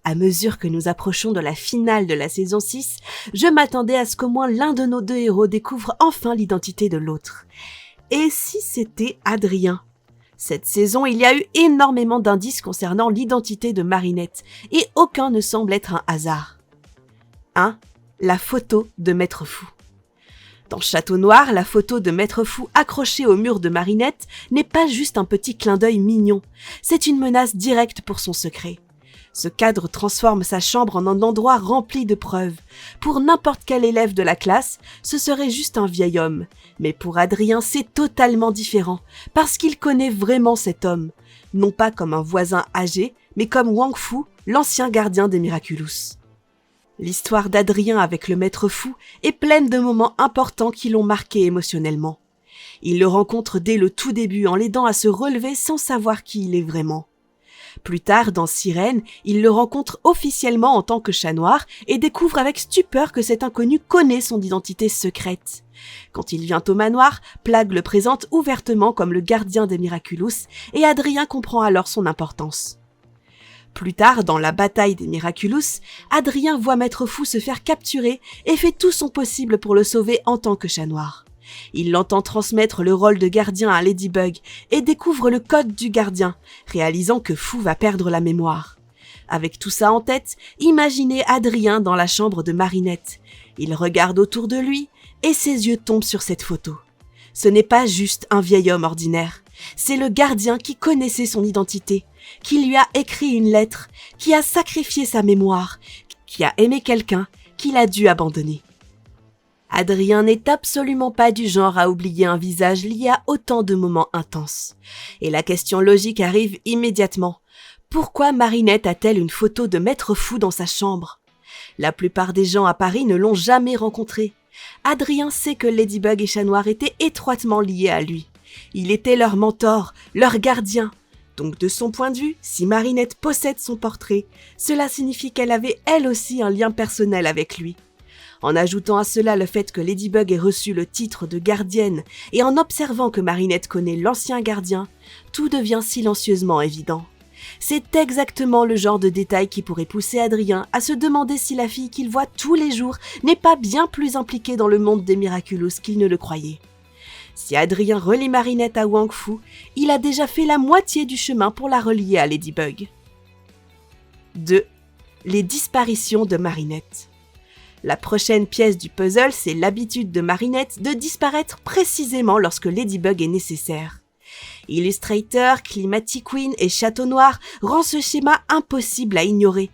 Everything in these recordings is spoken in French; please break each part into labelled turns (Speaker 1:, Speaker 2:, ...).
Speaker 1: À mesure que nous approchons de la finale de la saison 6, je m'attendais à ce qu'au moins l'un de nos deux héros découvre enfin l'identité de l'autre. Et si c'était Adrien ? Cette saison, il y a eu énormément d'indices concernant l'identité de Marinette, et aucun ne semble être un hasard. 1. La photo de Maître Fou. Dans Château Noir, la photo de Maître Fou accrochée au mur de Marinette n'est pas juste un petit clin d'œil mignon, c'est une menace directe pour son secret. Ce cadre transforme sa chambre en un endroit rempli de preuves. Pour n'importe quel élève de la classe, ce serait juste un vieil homme. Mais pour Adrien, c'est totalement différent, parce qu'il connaît vraiment cet homme. Non pas comme un voisin âgé, mais comme Wang Fu, l'ancien gardien des Miraculous. L'histoire d'Adrien avec le Maître Fou est pleine de moments importants qui l'ont marqué émotionnellement. Il le rencontre dès le tout début en l'aidant à se relever sans savoir qui il est vraiment. Plus tard, dans Sirène, il le rencontre officiellement en tant que chat noir et découvre avec stupeur que cet inconnu connaît son identité secrète. Quand il vient au manoir, Plagg le présente ouvertement comme le gardien des Miraculous et Adrien comprend alors son importance. Plus tard, dans la bataille des Miraculous, Adrien voit Maître Fou se faire capturer et fait tout son possible pour le sauver en tant que chat noir. Il l'entend transmettre le rôle de gardien à Ladybug et découvre le code du gardien, réalisant que Fou va perdre la mémoire. Avec tout ça en tête, imaginez Adrien dans la chambre de Marinette. Il regarde autour de lui et ses yeux tombent sur cette photo. Ce n'est pas juste un vieil homme ordinaire, c'est le gardien qui connaissait son identité, qui lui a écrit une lettre, qui a sacrifié sa mémoire, qui a aimé quelqu'un qu'il a dû abandonner. Adrien n'est absolument pas du genre à oublier un visage lié à autant de moments intenses. Et la question logique arrive immédiatement. Pourquoi Marinette a-t-elle une photo de Maître Fou dans sa chambre ? La plupart des gens à Paris ne l'ont jamais rencontré. Adrien sait que Ladybug et Chat Noir étaient étroitement liés à lui. Il était leur mentor, leur gardien. Donc de son point de vue, si Marinette possède son portrait, cela signifie qu'elle avait elle aussi un lien personnel avec lui. En ajoutant à cela le fait que Ladybug ait reçu le titre de gardienne et en observant que Marinette connaît l'ancien gardien, tout devient silencieusement évident. C'est exactement le genre de détail qui pourrait pousser Adrien à se demander si la fille qu'il voit tous les jours n'est pas bien plus impliquée dans le monde des Miraculous qu'il ne le croyait. Si Adrien relie Marinette à Wang Fu, il a déjà fait la moitié du chemin pour la relier à Ladybug. 2. Les disparitions de Marinette. La prochaine pièce du puzzle, c'est l'habitude de Marinette de disparaître précisément lorsque Ladybug est nécessaire. Illustrator, Climatic Queen et Château Noir rend ce schéma impossible à ignorer.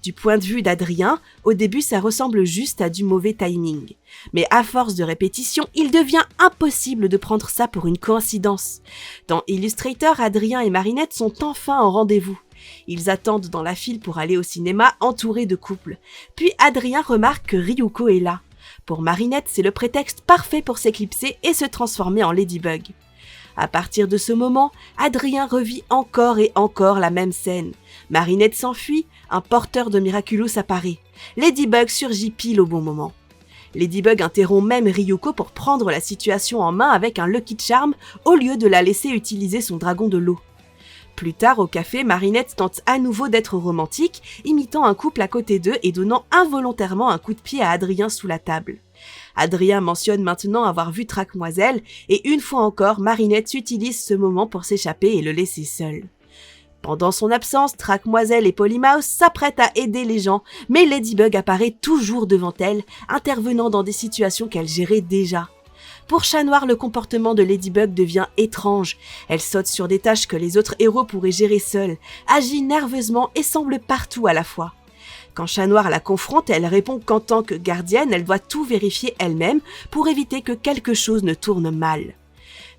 Speaker 1: Du point de vue d'Adrien, au début ça ressemble juste à du mauvais timing. Mais à force de répétition, il devient impossible de prendre ça pour une coïncidence. Dans Illustrator, Adrien et Marinette sont enfin en rendez-vous. Ils attendent dans la file pour aller au cinéma entourés de couples. Puis Adrien remarque que Ryuko est là. Pour Marinette, c'est le prétexte parfait pour s'éclipser et se transformer en Ladybug. À partir de ce moment, Adrien revit encore et encore la même scène. Marinette s'enfuit, un porteur de Miraculous apparaît. Ladybug surgit pile au bon moment. Ladybug interrompt même Ryuko pour prendre la situation en main avec un Lucky Charm au lieu de la laisser utiliser son dragon de l'eau. Plus tard, au café, Marinette tente à nouveau d'être romantique, imitant un couple à côté d'eux et donnant involontairement un coup de pied à Adrien sous la table. Adrien mentionne maintenant avoir vu Traquemoiselle, et une fois encore, Marinette utilise ce moment pour s'échapper et le laisser seul. Pendant son absence, Traquemoiselle et Polymouse s'apprêtent à aider les gens, mais Ladybug apparaît toujours devant elle, intervenant dans des situations qu'elle gérait déjà. Pour Chat Noir, le comportement de Ladybug devient étrange. Elle saute sur des tâches que les autres héros pourraient gérer seuls, agit nerveusement et semble partout à la fois. Quand Chat Noir la confronte, elle répond qu'en tant que gardienne, elle doit tout vérifier elle-même pour éviter que quelque chose ne tourne mal.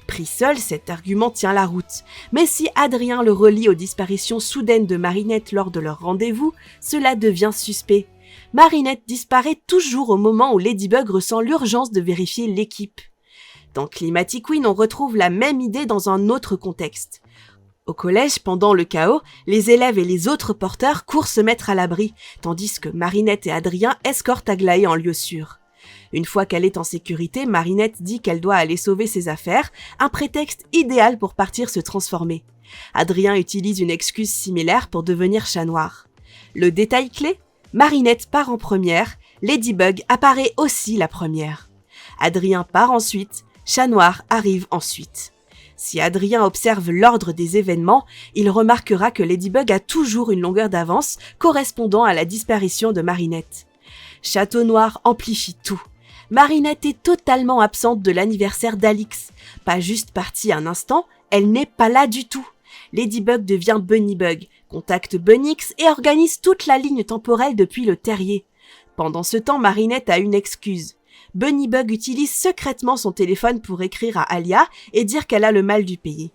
Speaker 1: Pris seul, cet argument tient la route. Mais si Adrien le relie aux disparitions soudaines de Marinette lors de leur rendez-vous, cela devient suspect. Marinette disparaît toujours au moment où Ladybug ressent l'urgence de vérifier l'équipe. Dans Climatic Queen, on retrouve la même idée dans un autre contexte. Au collège, pendant le chaos, les élèves et les autres porteurs courent se mettre à l'abri, tandis que Marinette et Adrien escortent Aglaé en lieu sûr. Une fois qu'elle est en sécurité, Marinette dit qu'elle doit aller sauver ses affaires, un prétexte idéal pour partir se transformer. Adrien utilise une excuse similaire pour devenir Chat Noir. Le détail clé, Marinette part en première, Ladybug apparaît aussi la première. Adrien part ensuite, Chat Noir arrive ensuite. Si Adrien observe l'ordre des événements, il remarquera que Ladybug a toujours une longueur d'avance correspondant à la disparition de Marinette. Château Noir amplifie tout. Marinette est totalement absente de l'anniversaire d'Alix. Pas juste partie un instant, elle n'est pas là du tout. Ladybug devient Bunnybug, contacte Bunnix et organise toute la ligne temporelle depuis le terrier. Pendant ce temps, Marinette a une excuse. Bunnybug utilise secrètement son téléphone pour écrire à Alia et dire qu'elle a le mal du pays.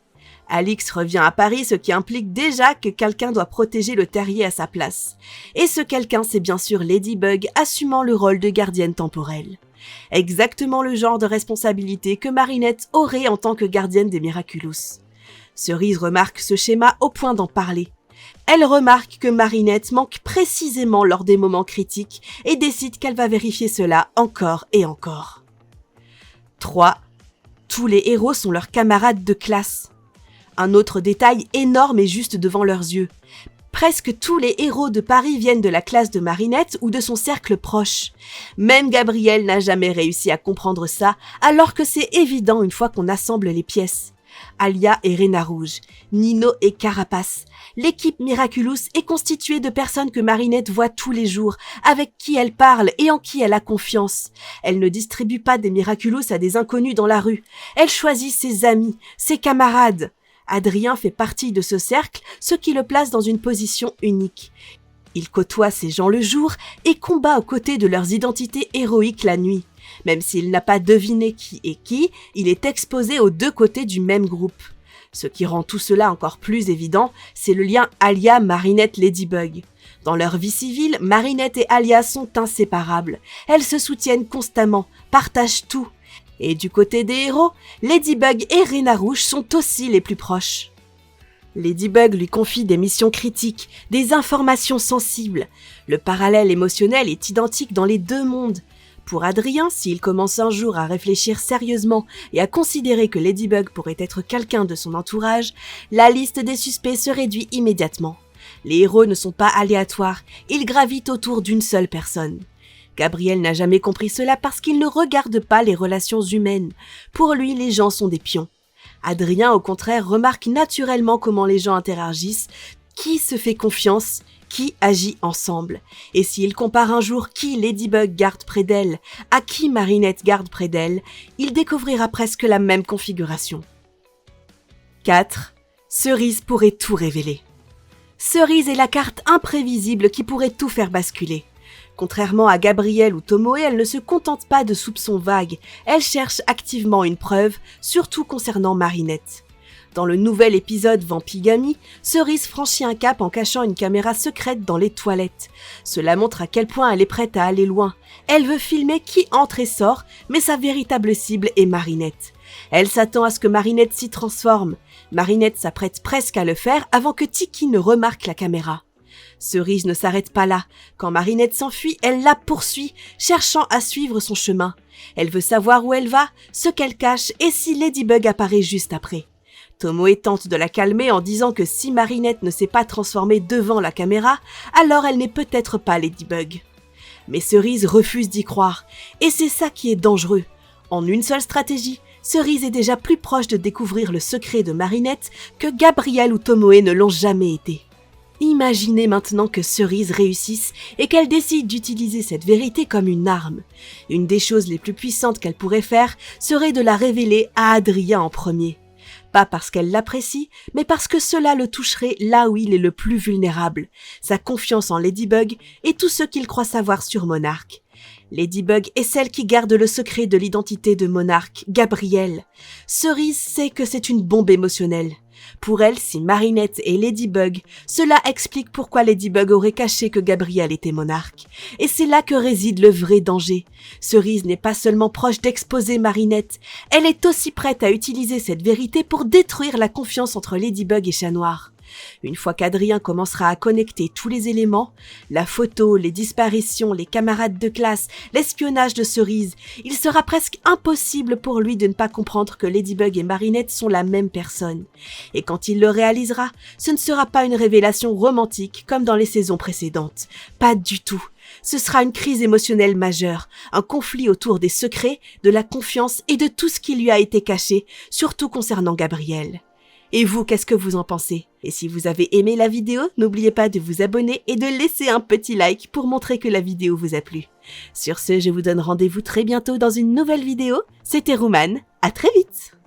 Speaker 1: Alix revient à Paris, ce qui implique déjà que quelqu'un doit protéger le terrier à sa place. Et ce quelqu'un, c'est bien sûr Ladybug, assumant le rôle de gardienne temporelle. Exactement le genre de responsabilité que Marinette aurait en tant que gardienne des Miraculous. Cerise remarque ce schéma au point d'en parler. Elle remarque que Marinette manque précisément lors des moments critiques et décide qu'elle va vérifier cela encore et encore. 3. Tous les héros sont leurs camarades de classe. Un autre détail énorme est juste devant leurs yeux. Presque tous les héros de Paris viennent de la classe de Marinette ou de son cercle proche. Même Gabriel n'a jamais réussi à comprendre ça, alors que c'est évident une fois qu'on assemble les pièces. Alia est Reina Rouge, Nino est Carapace. L'équipe Miraculous est constituée de personnes que Marinette voit tous les jours, avec qui elle parle et en qui elle a confiance. Elle ne distribue pas des Miraculous à des inconnus dans la rue. Elle choisit ses amis, ses camarades. Adrien fait partie de ce cercle, ce qui le place dans une position unique. Il côtoie ces gens le jour et combat aux côtés de leurs identités héroïques la nuit. Même s'il n'a pas deviné qui est qui, il est exposé aux deux côtés du même groupe. Ce qui rend tout cela encore plus évident, c'est le lien Alia-Marinette-Ladybug. Dans leur vie civile, Marinette et Alia sont inséparables. Elles se soutiennent constamment, partagent tout. Et du côté des héros, Ladybug et Reina Rouge sont aussi les plus proches. Ladybug lui confie des missions critiques, des informations sensibles. Le parallèle émotionnel est identique dans les deux mondes. Pour Adrien, s'il commence un jour à réfléchir sérieusement et à considérer que Ladybug pourrait être quelqu'un de son entourage, la liste des suspects se réduit immédiatement. Les héros ne sont pas aléatoires, ils gravitent autour d'une seule personne. Gabriel n'a jamais compris cela parce qu'il ne regarde pas les relations humaines. Pour lui, les gens sont des pions. Adrien, au contraire, remarque naturellement comment les gens interagissent, qui se fait confiance, qui agit ensemble. Et s'il compare un jour qui Ladybug garde près d'elle, à qui Marinette garde près d'elle, il découvrira presque la même configuration. 4. Cerise pourrait tout révéler. Cerise est la carte imprévisible qui pourrait tout faire basculer. Contrairement à Gabriel ou Tomoe, elle ne se contente pas de soupçons vagues, elle cherche activement une preuve, surtout concernant Marinette. Dans le nouvel épisode Vampigami, Cerise franchit un cap en cachant une caméra secrète dans les toilettes. Cela montre à quel point elle est prête à aller loin. Elle veut filmer qui entre et sort, mais sa véritable cible est Marinette. Elle s'attend à ce que Marinette s'y transforme. Marinette s'apprête presque à le faire avant que Tiki ne remarque la caméra. Cerise ne s'arrête pas là. Quand Marinette s'enfuit, elle la poursuit, cherchant à suivre son chemin. Elle veut savoir où elle va, ce qu'elle cache et si Ladybug apparaît juste après. Tomoe tente de la calmer en disant que si Marinette ne s'est pas transformée devant la caméra, alors elle n'est peut-être pas Ladybug. Mais Cerise refuse d'y croire, et c'est ça qui est dangereux. En une seule stratégie, Cerise est déjà plus proche de découvrir le secret de Marinette que Gabriel ou Tomoe ne l'ont jamais été. Imaginez maintenant que Cerise réussisse et qu'elle décide d'utiliser cette vérité comme une arme. Une des choses les plus puissantes qu'elle pourrait faire serait de la révéler à Adrien en premier. Pas parce qu'elle l'apprécie, mais parce que cela le toucherait là où il est le plus vulnérable, sa confiance en Ladybug et tout ce qu'il croit savoir sur Monarch. Ladybug est celle qui garde le secret de l'identité de Monarch, Gabriel. Cerise sait que c'est une bombe émotionnelle. Pour elle, si Marinette est Ladybug, cela explique pourquoi Ladybug aurait caché que Gabriel était Monarch. Et c'est là que réside le vrai danger. Cerise n'est pas seulement proche d'exposer Marinette, elle est aussi prête à utiliser cette vérité pour détruire la confiance entre Ladybug et Chat Noir. Une fois qu'Adrien commencera à connecter tous les éléments, la photo, les disparitions, les camarades de classe, l'espionnage de Cerise, il sera presque impossible pour lui de ne pas comprendre que Ladybug et Marinette sont la même personne. Et quand il le réalisera, ce ne sera pas une révélation romantique comme dans les saisons précédentes. Pas du tout. Ce sera une crise émotionnelle majeure, un conflit autour des secrets, de la confiance et de tout ce qui lui a été caché, surtout concernant Gabriel. Et vous, qu'est-ce que vous en pensez? Et si vous avez aimé la vidéo, n'oubliez pas de vous abonner et de laisser un petit like pour montrer que la vidéo vous a plu. Sur ce, je vous donne rendez-vous très bientôt dans une nouvelle vidéo. C'était Roumane, à très vite!